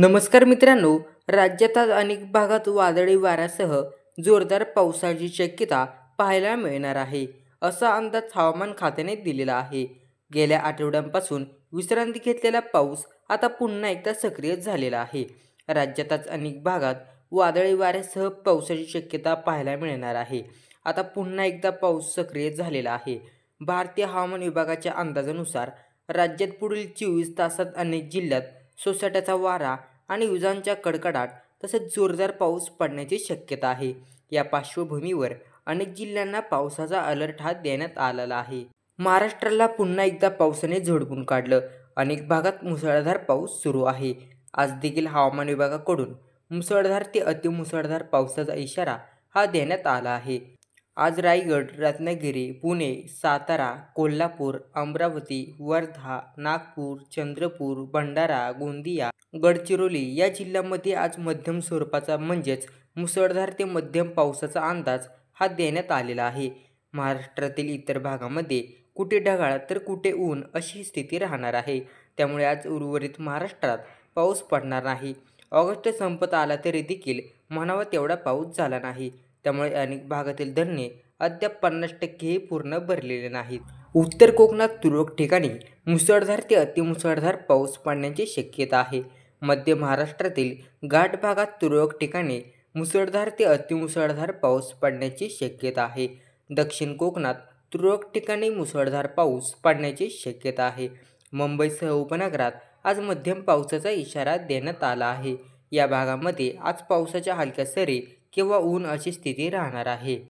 नमस्कार मित्रांनो, राज्यात आज अनेक भागात वादळी वाऱ्यासह जोरदार पावसाची शक्यता पाहायला मिळणार आहे, असा अंदाज हवामान खात्याने दिलेला आहे. गेल्या आठवड्यांपासून विश्रांती घेतलेला पाऊस आता पुन्हा एकदा सक्रिय झालेला आहे. राज्यात आज अनेक भागात वादळी वाऱ्यासह पावसाची शक्यता पाहायला मिळणार आहे. आता पुन्हा एकदा पाऊस सक्रिय झालेला आहे. भारतीय हवामान विभागाच्या अंदाजानुसार राज्यात पुढील 24 तासात अनेक जिल्ह्यात सोसाट्याचा वारा आणि विजांच्या कडकडाट तसेच जोरदार पाऊस पडण्याची शक्यता आहे. या पार्श्वभूमीवर अनेक जिल्ह्यांना पावसाचा अलर्ट देण्यात आलेला आहे. महाराष्ट्राला पुन्हा एकदा पावसाने झोडपून काढलं. अनेक भागात मुसळधार पाऊस सुरू आहे. आज देखील हवामान विभागाकडून मुसळधार ते अतिमुसळधार पावसाचा इशारा देण्यात आला आहे. आज रायगड, रत्नागिरी, पुणे, सातारा, कोल्हापूर, अमरावती, वर्धा, नागपूर, चंद्रपूर, भंडारा, गोंदिया, गडचिरोली या जिल्ह्यांमध्ये आज मध्यम स्वरूपाचा म्हणजेच मुसळधार ते मध्यम पावसाचा अंदाज देण्यात आलेला आहे. महाराष्ट्रातील इतर भागामध्ये कुठे ढगाळ तर कुठे ऊन अशी स्थिती राहणार आहे. त्यामुळे आज उर्वरित महाराष्ट्रात पाऊस पडणार नाही. ऑगस्ट संपत आला तरी देखील म्हणावा तेवढा पाऊस झाला नाही. त्यामुळे अनेक भागातील धरणे अद्याप 50%ही पूर्ण भरलेले नाहीत. उत्तर कोकणात तुरळक ठिकाणी मुसळधार ते अतिमुसळधार पाऊस पडण्याची शक्यता आहे. मध्य महाराष्ट्रातील घाट भागात तुरळक ठिकाणी मुसळधार ते अतिमुसळधार पाऊस पडण्याची शक्यता आहे. दक्षिण कोकणात तुरळक ठिकाणी मुसळधार पाऊस पडण्याची शक्यता आहे. मुंबईसह उपनगरात आज मध्यम पावसाचा इशारा देण्यात आला आहे. या भागामध्ये आज पावसाच्या हलक्या सरी किंवा ऊन अशी स्थिती राहणार आहे.